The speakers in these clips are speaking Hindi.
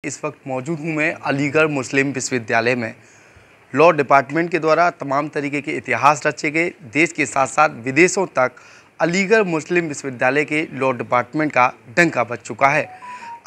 इस वक्त मौजूद हूँ मैं अलीगढ़ मुस्लिम विश्वविद्यालय में। लॉ डिपार्टमेंट के द्वारा तमाम तरीके के इतिहास रचे गए, देश के साथ साथ विदेशों तक अलीगढ़ मुस्लिम विश्वविद्यालय के लॉ डिपार्टमेंट का डंका बज चुका है।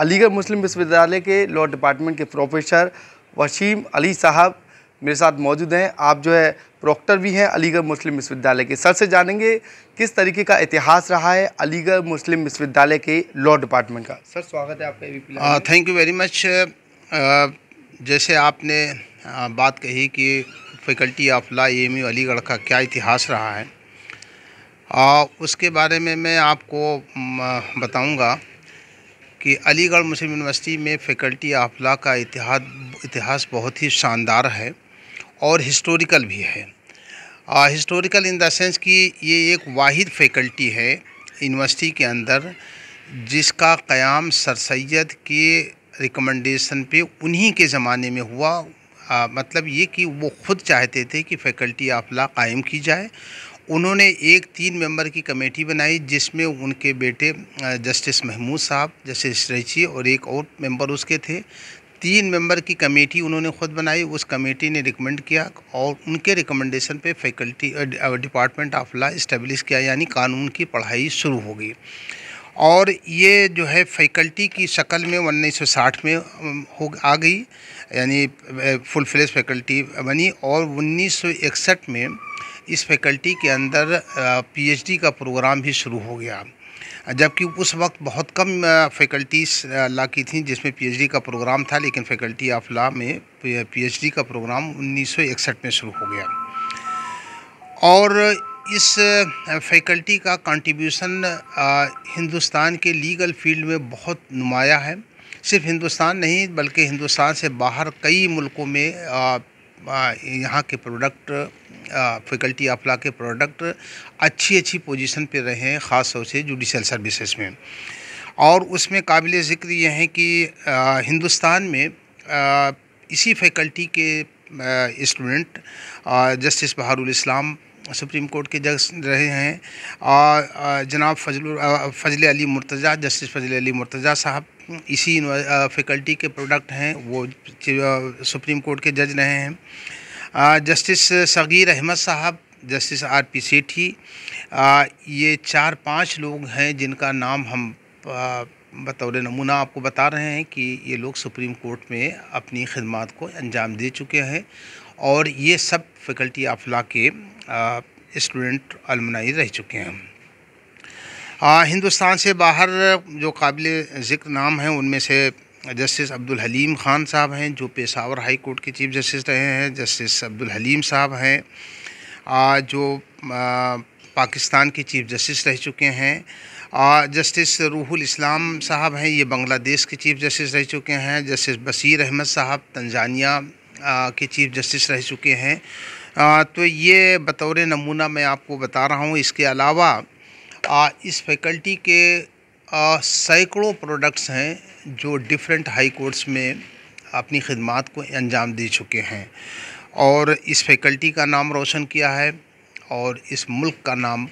अलीगढ़ मुस्लिम विश्वविद्यालय के लॉ डिपार्टमेंट के प्रोफेसर वसीम अली साहब मेरे साथ मौजूद हैं। आप जो है प्रॉक्टर भी हैं अलीगढ़ मुस्लिम विश्वविद्यालय के। सर से जानेंगे किस तरीके का इतिहास रहा है अलीगढ़ मुस्लिम विश्वविद्यालय के लॉ डिपार्टमेंट का। सर स्वागत है आपका ABP. Thank you very much. जैसे आपने बात कही कि faculty of law AMU Aligarh का क्या इतिहास रहा है, उसके बारे में मैं आपको बताऊंगा कि अलीगढ़ मुस्लिम यूनिवर्सिटी में फ़ैकल्टी ऑफ लॉ का इतिहास बहुत ही शानदार है और हिस्टोरिकल भी है। हिस्टोरिकल इन द सेंस कि ये एक वाहिद फ़ैकल्टी है यूनिवर्सिटी के अंदर जिसका क़याम सर सैयद के रिकमेंडेशन पे उन्हीं के ज़माने में हुआ। मतलब ये कि वो ख़ुद चाहते थे कि फ़ैकल्टी ऑफ लॉ कायम की जाए। उन्होंने एक 3 मेंबर की कमेटी बनाई जिसमें उनके बेटे जस्टिस महमूद साहब, जस्टिस रईची और एक और मेंबर उसके थे। 3 मेंबर की कमेटी उन्होंने ख़ुद बनाई। उस कमेटी ने रिकमेंड किया और उनके रिकमेंडेशन पे faculty department of law establish किया, यानी कानून की पढ़ाई शुरू हो गई। और ये जो है फैकल्टी की शक्ल में 1960 में आ गई, यानी फुल फ्लेज फैकल्टी बनी। और 1961 में इस फैकल्टी के अंदर पीएचडी का प्रोग्राम भी शुरू हो गया, जबकि उस वक्त बहुत कम फैकल्टीज़ लॉ की थी जिसमें पीएचडी का प्रोग्राम था, लेकिन फैकल्टी ऑफ लॉ में पीएचडी का प्रोग्राम 1961 में शुरू हो गया। और इस फैकल्टी का कंट्रीब्यूशन हिंदुस्तान के लीगल फील्ड में बहुत नुमाया है। सिर्फ हिंदुस्तान नहीं बल्कि हिंदुस्तान से बाहर कई मुल्कों में यहाँ के प्रोडक्ट, फैकल्टी ऑफ लॉ के प्रोडक्ट अच्छी पोजीशन पे रहे हैं, ख़ास तौर से जुडिशल सर्विसेज में। और उसमें काबिल ज़िक्र ये है कि हिंदुस्तान में इसी फैकल्टी के स्टूडेंट जस्टिस बहारुल इस्लाम सुप्रीम कोर्ट के जज रहे हैं, और जनाब फजल अली मुर्तज़ा, जस्टिस फजल अली मुर्तज़ा साहब इसी फैकल्टी के प्रोडक्ट हैं, वो सुप्रीम कोर्ट के जज रहे हैं। जस्टिस सगीर अहमद साहब, जस्टिस आर.पी. सेठी, ये 4-5 लोग हैं जिनका नाम हम बतौर नमूना आपको बता रहे हैं कि ये लोग सुप्रीम कोर्ट में अपनी खिदमात को अंजाम दे चुके हैं। और ये सब फैकल्टी ऑफ लॉ के स्टूडेंट अलमनाई रह चुके हैं। हिंदुस्तान से बाहर जो काबिल ज़िक्र नाम हैं उनमें से जस्टिस अब्दुल हलीम ख़ान साहब हैं जो पेशावर हाई कोर्ट के चीफ जस्टिस रहे हैं। जस्टिस अब्दुल हलीम साहब हैं जो पाकिस्तान के चीफ जस्टिस रह चुके हैं। जस्टिस रूहुल इस्लाम साहब हैं, ये बांग्लादेश के चीफ जस्टिस रह चुके हैं। जस्टिस बशीर अहमद साहब तंजानिया के चीफ जस्टिस रह चुके हैं। तो ये बतौर नमूना मैं आपको बता रहा हूँ। इसके अलावा इस फैकल्टी के सैकड़ों प्रोडक्ट्स हैं जो डिफरेंट हाई कोर्ट्स में अपनी खिदमात को अंजाम दे चुके हैं और इस फैकल्टी का नाम रोशन किया है और इस मुल्क का नाम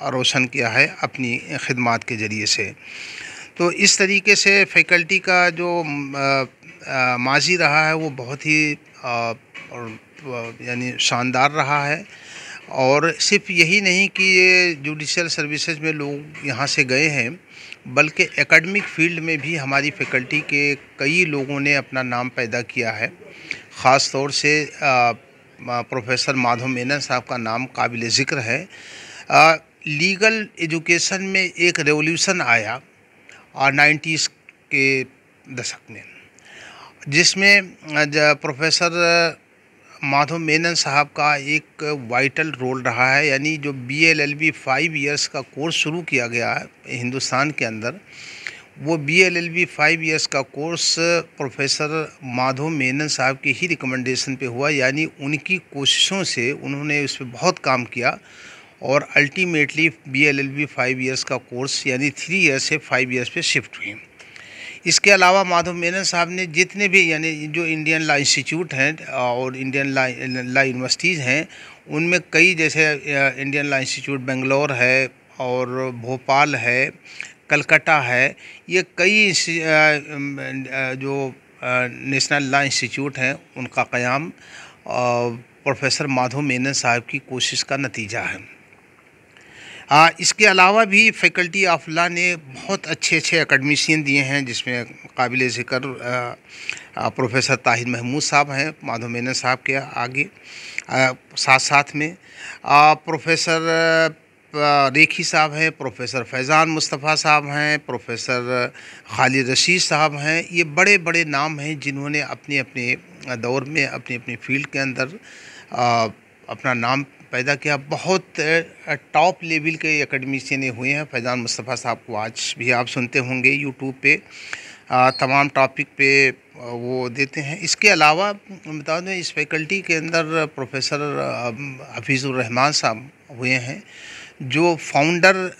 रोशन किया है अपनी खिदमात के ज़रिए से। तो इस तरीके से फैकल्टी का जो माजी रहा है वो बहुत ही यानी शानदार रहा है। और सिर्फ यही नहीं कि ये जुडिशल सर्विसेज में लोग यहाँ से गए हैं, बल्कि एकेडमिक फील्ड में भी हमारी फैकल्टी के कई लोगों ने अपना नाम पैदा किया है। ख़ास तौर से प्रोफेसर माधव मेनन साहब का नाम काबिल ज़िक्र है। लीगल एजुकेशन में एक रेवोल्यूशन आया 90s के दशक में, जिसमें प्रोफेसर माधव मेनन साहब का एक वाइटल रोल रहा है। यानी जो BLLB 5 इयर्स का कोर्स शुरू किया गया है हिंदुस्तान के अंदर, वो BLLB 5 इयर्स का कोर्स प्रोफेसर माधव मेनन साहब के ही रिकमेंडेशन पे हुआ। यानी उनकी कोशिशों से उन्होंने उस पर बहुत काम किया और अल्टीमेटली BLLB 5 इयर्स का कोर्स यानी 3 इयर्स से 5 इयर्स पे शिफ्ट हुई। इसके अलावा माधव मेनन साहब ने जितने भी यानी जो इंडियन लॉ इंस्टीट्यूट हैं और इंडियन लॉ यूनिवर्सिटीज़ हैं उनमें कई, जैसे इंडियन लॉ इंस्टीट्यूट बेंगलोर है और भोपाल है, कलकत्ता है, ये कई जो नेशनल लॉ इंस्टीट्यूट हैं उनका क़याम प्रोफेसर माधव मेनन साहब की कोशिश का नतीजा है। इसके अलावा भी फैकल्टी ऑफ लॉ ने बहुत अच्छे अच्छे एकेडमिशियन दिए हैं, जिसमें काबिल ज़िक्र प्रोफेसर ताहिर महमूद साहब हैं माधव मेनन साहब के आगे। साथ साथ में प्रोफेसर रेखी साहब हैं, प्रोफेसर फैज़ान मुस्तफ़ा साहब हैं, प्रोफेसर खालिद रशीद साहब हैं। ये बड़े बड़े नाम हैं जिन्होंने अपने अपने दौर में अपनी अपनी फील्ड के अंदर अपना नाम पैदा किया। बहुत टॉप लेवल के एकेडमिशियन हुए हैं। फैज़ान मुस्तफ़ा साहब को आज भी आप सुनते होंगे यूट्यूब पे, तमाम टॉपिक पे वो देते हैं। इसके अलावा बता दें इस फैकल्टी के अंदर प्रोफेसर हफीज़ुर रहमान साहब हुए हैं, जो founder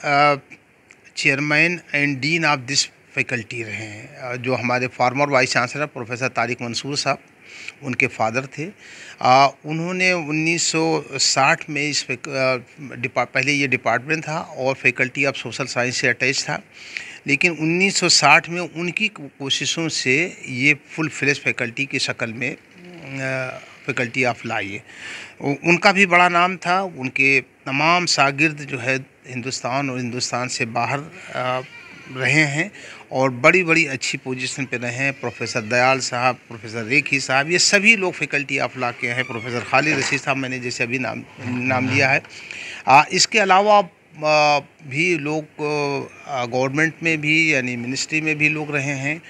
chairman and dean of this faculty रहे हैं। जो हमारे former vice chancellor professor Tariq Mansoor साहब, उनके फादर थे। उन्होंने 1960 में इस पहले ये डिपार्टमेंट था और फैकल्टी ऑफ सोशल साइंस से अटैच था, लेकिन 1960 में उनकी कोशिशों से ये फुल फ्लेज फैकल्टी की शक्ल में फैकल्टी ऑफ लॉ ये उनका भी बड़ा नाम था। उनके तमाम शागिर्द जो है हिंदुस्तान और हिंदुस्तान से बाहर रहे हैं और बड़ी बड़ी अच्छी पोजीशन पे रहे हैं। प्रोफेसर दयाल साहब, प्रोफेसर रेखी साहब, ये सभी लोग फैकल्टी ऑफ लॉ के हैं। प्रोफेसर खालिद रशीद साहब मैंने जैसे अभी नाम लिया है। इसके अलावा भी लोग गवर्नमेंट में भी यानी मिनिस्ट्री में भी लोग रहे हैं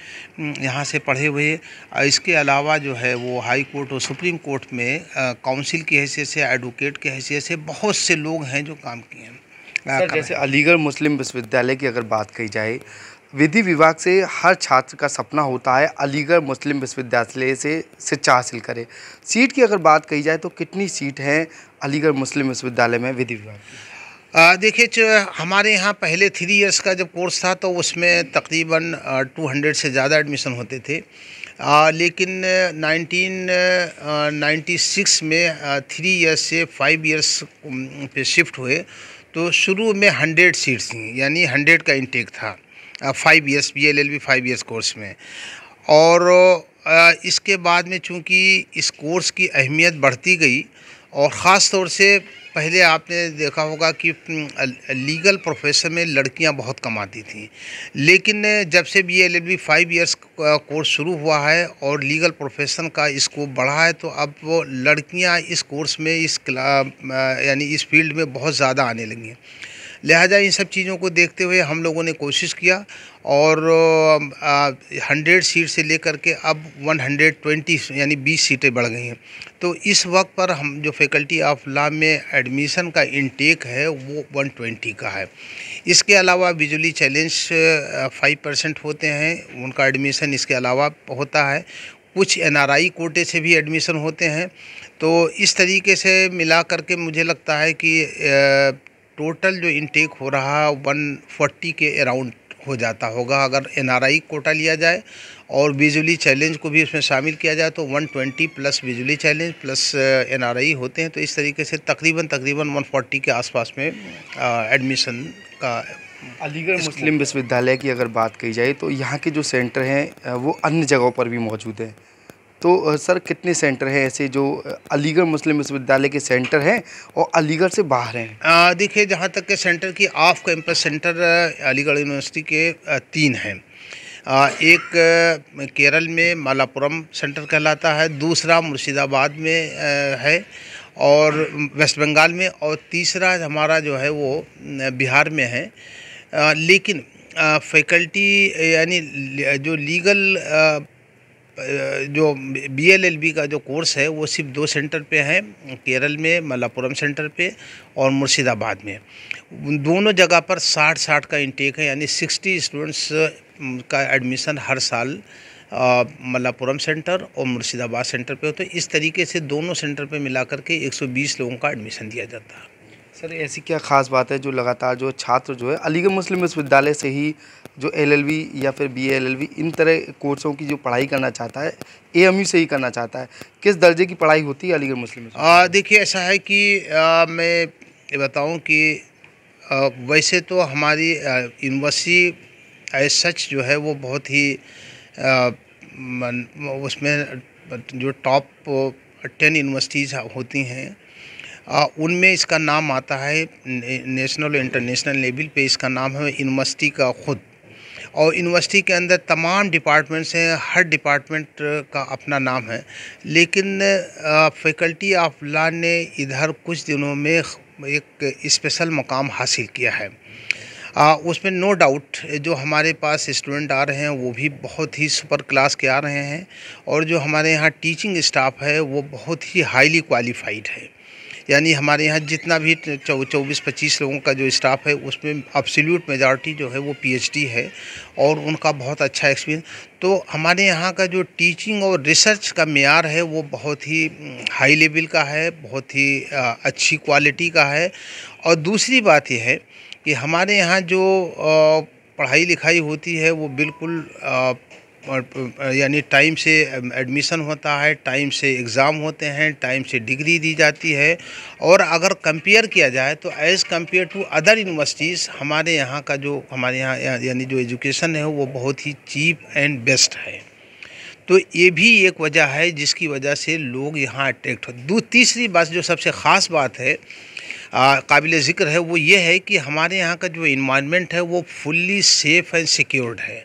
यहाँ से पढ़े हुए। इसके अलावा जो है वो हाई कोर्ट और सुप्रीम कोर्ट में काउंसिल की हैसियत से, एडवोकेट की हैसियत से बहुत से लोग हैं जो काम किए हैं। सर, जैसे अलीगढ़ मुस्लिम विश्वविद्यालय की अगर बात की जाए, विधि विभाग से हर छात्र का सपना होता है अलीगढ़ मुस्लिम विश्वविद्यालय से शिक्षा हासिल करे। सीट की अगर बात की जाए तो कितनी सीट हैं अलीगढ़ मुस्लिम विश्वविद्यालय में विधि विभाग की? देखिए, हमारे यहाँ पहले 3 इयर्स का जब कोर्स था तो उसमें तकरीबन 200 से ज़्यादा एडमिशन होते थे। लेकिन 1996 में 3 इयर्स से 5 इयर्स पे शिफ्ट हुए, तो शुरू में 100 सीट्स थी, यानी 100 का इंटेक था 5 इयर्स BLLB 5 इयर्स कोर्स में। और इसके बाद में चूँकि इस कोर्स की अहमियत बढ़ती गई और ख़ास तौर से पहले आपने देखा होगा कि लीगल प्रोफेशन में लड़कियां बहुत कम आती थीं, लेकिन जब से BLLB 5 इयर्स कोर्स शुरू हुआ है और लीगल प्रोफेशन का स्कोप बढ़ा है, तो अब वो लड़कियां इस कोर्स में यानी इस फील्ड में बहुत ज़्यादा आने लगी हैं। लिहाजा इन सब चीज़ों को देखते हुए हम लोगों ने कोशिश किया और 100 सीट से लेकर के अब 120 यानी 20 सीटें बढ़ गई हैं। तो इस वक्त पर हम जो फैकल्टी ऑफ लॉ में एडमिशन का इंटेक है वो 120 का है। इसके अलावा विजुअली चैलेंज 5% होते हैं, उनका एडमिशन इसके अलावा होता है। कुछ NRI कोटे से भी एडमिशन होते हैं। तो इस तरीके से मिला करके मुझे लगता है कि टोटल जो इंटेक हो रहा 140 के अराउंड हो जाता होगा अगर NRI कोटा लिया जाए और विजुअली चैलेंज को भी उसमें शामिल किया जाए, तो 120 plus visually challenge plus NRI होते हैं। तो इस तरीके से तकरीबन 140 के आसपास में एडमिशन का। अलीगढ़ मुस्लिम विश्वविद्यालय की अगर बात की जाए तो यहाँ के जो सेंटर हैं वो अन्य जगहों पर भी मौजूद हैं। तो सर, कितने सेंटर हैं ऐसे जो अलीगढ़ मुस्लिम विश्वविद्यालय के सेंटर हैं और अलीगढ़ से बाहर हैं? देखिए, जहाँ तक के सेंटर की off campus centre Aligarh university के 3 हैं। एक केरल में मालापुरम सेंटर कहलाता है, दूसरा मुर्शिदाबाद में है और वेस्ट बंगाल में, और तीसरा हमारा जो है वो बिहार में है। लेकिन फैकल्टी यानी जो लीगल जो BLLB का जो कोर्स है वो सिर्फ 2 सेंटर पे है, केरल में मालापुरम सेंटर पे और मुर्शिदाबाद में। दोनों जगह पर 60 का इंटेक है, यानी 60 स्टूडेंट्स का एडमिशन हर साल मालापुरम सेंटर और मुर्शिदाबाद सेंटर पे होता है। इस तरीके से दोनों सेंटर पे मिलाकर के 120 लोगों का एडमिशन दिया जाता है। सर, ऐसी क्या ख़ास बात है जो लगातार जो छात्र जो है अलीगढ़ मुस्लिम विश्वविद्यालय से ही जो LLB या फिर BLLB इन तरह कोर्सों की जो पढ़ाई करना चाहता है, AMU से ही करना चाहता है? किस दर्जे की पढ़ाई होती है अलीगढ़ मुस्लिम? देखिए, ऐसा है कि मैं ये बताऊं कि वैसे तो हमारी यूनिवर्सिटी एज सच जो है वो बहुत ही उसमें जो टॉप 10 यूनिवर्सिटीज़ होती हैं उनमें इसका नाम आता है। नेशनल और इंटरनेशनल लेवल पे इसका नाम है यूनिवर्सिटी का खुद। और यूनिवर्सिटी के अंदर तमाम डिपार्टमेंट्स हैं, हर डिपार्टमेंट का अपना नाम है। लेकिन फैकल्टी ऑफ लॉ ने इधर कुछ दिनों में एक स्पेशल मकाम हासिल किया है। उसमें नो डाउट जो हमारे पास स्टूडेंट आ रहे हैं वो भी बहुत ही सुपर क्लास के आ रहे हैं, और जो हमारे यहाँ टीचिंग स्टाफ है वो बहुत ही हाईली क्वालिफाइड है। यानी हमारे यहाँ जितना भी 24-25 लोगों का जो स्टाफ है उसमें एब्सोल्यूट मेजॉरिटी जो है वो पीएचडी है, और उनका बहुत अच्छा एक्सपीरियंस। तो हमारे यहाँ का जो टीचिंग और रिसर्च का मेयार है वो बहुत ही हाई लेवल का है, बहुत ही अच्छी क्वालिटी का है। और दूसरी बात यह है कि हमारे यहाँ जो पढ़ाई लिखाई होती है वो बिल्कुल यानी टाइम से एडमिशन होता है, टाइम से एग्ज़ाम होते हैं, टाइम से डिग्री दी जाती है। और अगर कंपेयर किया जाए तो as compare to other universities हमारे यहाँ का जो हमारे यहाँ यानी जो एजुकेशन है वो बहुत ही चीप एंड बेस्ट है। तो ये भी एक वजह है जिसकी वजह से लोग यहाँ अट्रैक्ट हो। तीसरी बात जो सबसे ख़ास बात है, काबिल ज़िक्र है, वो ये है कि हमारे यहाँ का जो इन्वायरमेंट है वो फुल्ली सेफ़ एंड सिक्योर्ड है।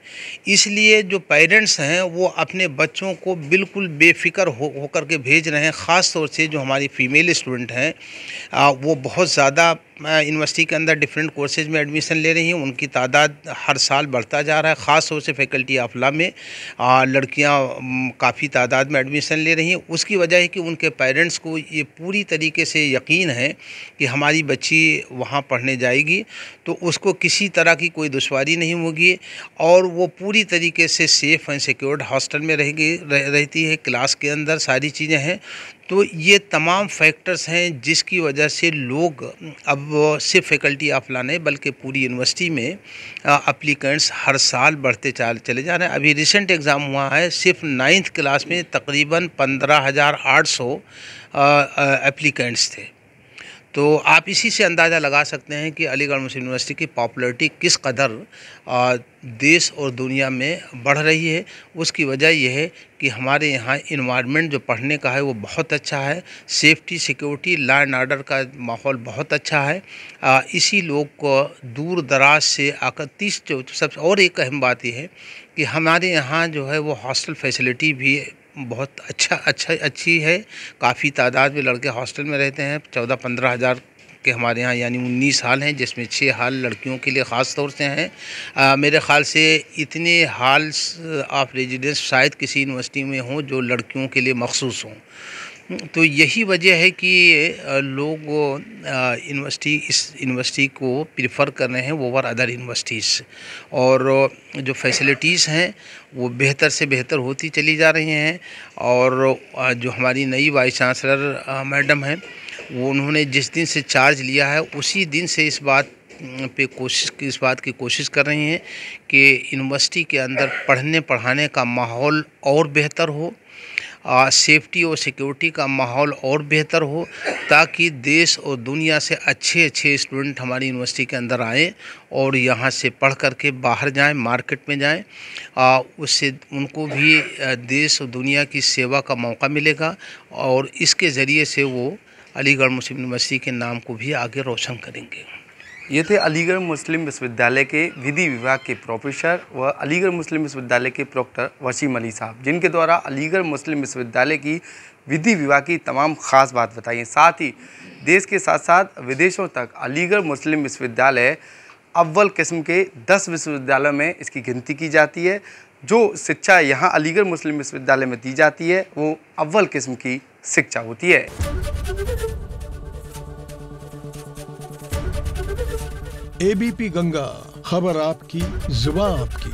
इसलिए जो पेरेंट्स हैं वो अपने बच्चों को बिल्कुल बेफिक्र होकर के भेज रहे हैं। ख़ास तौर से जो हमारी फ़ीमेल स्टूडेंट हैं वो बहुत ज़्यादा यूनिवर्सिटी के अंदर डिफरेंट कोर्सेज में एडमिशन ले रही हैं। उनकी तादाद हर साल बढ़ता जा रहा है। ख़ास तौर से फैकल्टी ऑफ लॉ में लड़कियां काफ़ी तादाद में एडमिशन ले रही हैं। उसकी वजह है कि उनके पेरेंट्स को ये पूरी तरीके से यकीन है कि हमारी बच्ची वहाँ पढ़ने जाएगी तो उसको किसी तरह की कोई दुश्वारी नहीं होगी, और वो पूरी तरीके से सेफ़ एंड सिक्योर्ड हॉस्टल में रहती है। क्लास के अंदर सारी चीज़ें हैं। तो ये तमाम फैक्टर्स हैं जिसकी वजह से लोग अब सिर्फ फैकल्टी ऑफ लॉ नहीं बल्कि पूरी यूनिवर्सिटी में एप्लीकेंट्स हर साल बढ़ते चले जा रहे हैं। अभी रिसेंट एग्ज़ाम हुआ है, सिर्फ 9th क्लास में तकरीबन 15,800 एप्लीकेंट्स थे। तो आप इसी से अंदाज़ा लगा सकते हैं कि अलीगढ़ मुस्लिम यूनिवर्सिटी की पॉपुलैरिटी किस कदर देश और दुनिया में बढ़ रही है। उसकी वजह यह है कि हमारे यहाँ इन्वायरमेंट जो पढ़ने का है वो बहुत अच्छा है। Safety security law and order का माहौल बहुत अच्छा है। इसी लोग को दूर दराज से आकर सबसे और एक अहम बात यह है कि हमारे यहाँ जो है वो हॉस्टल फैसिलिटी भी बहुत अच्छी है। काफ़ी तादाद में लड़के हॉस्टल में रहते हैं। 14-15 हज़ार के हमारे यहाँ यानी 19 हाल हैं, जिसमें 6 हाल लड़कियों के लिए ख़ास तौर से हैं। मेरे ख़्याल से इतने हाल्स ऑफ रेजिडेंस शायद किसी यूनिवर्सिटी में हों जो लड़कियों के लिए मखसूस हों। तो यही वजह है कि लोग इस यूनिवर्सिटी को प्रेफर कर रहे हैं ओवर अदर यूनिवर्सिटीज़, और जो फैसिलिटीज़ हैं वो बेहतर से बेहतर होती चली जा रही हैं। और जो हमारी नई वाइस चांसलर मैडम हैं वो उन्होंने जिस दिन से चार्ज लिया है उसी दिन से इस बात की कोशिश कर रही हैं कि यूनिवर्सिटी के अंदर पढ़ने पढ़ाने का माहौल और बेहतर हो, सेफ्टी और सिक्योरिटी का माहौल और बेहतर हो, ताकि देश और दुनिया से अच्छे स्टूडेंट हमारी यूनिवर्सिटी के अंदर आएँ और यहाँ से पढ़ कर के बाहर जाएं, मार्केट में जाएं। उससे उनको भी देश और दुनिया की सेवा का मौका मिलेगा, और इसके ज़रिए से वो अलीगढ़ मुस्लिम यूनिवर्सिटी के नाम को भी आगे रोशन करेंगे। ये थे अलीगढ़ मुस्लिम विश्वविद्यालय के विधि विभाग के प्रोफेसर व अलीगढ़ मुस्लिम विश्वविद्यालय के प्रोक्टर वसीम अली साहब, जिनके द्वारा अलीगढ़ मुस्लिम विश्वविद्यालय की विधि विभाग की तमाम खास बात बताई है। साथ ही देश के साथ साथ विदेशों तक अलीगढ़ मुस्लिम विश्वविद्यालय अव्वल किस्म के 10 विश्वविद्यालयों में इसकी गिनती की जाती है। जो शिक्षा यहाँ अलीगढ़ मुस्लिम विश्वविद्यालय में दी जाती है वो अव्वल किस्म की शिक्षा होती है। एबीपी गंगा, खबर आपकी, जुबान आपकी।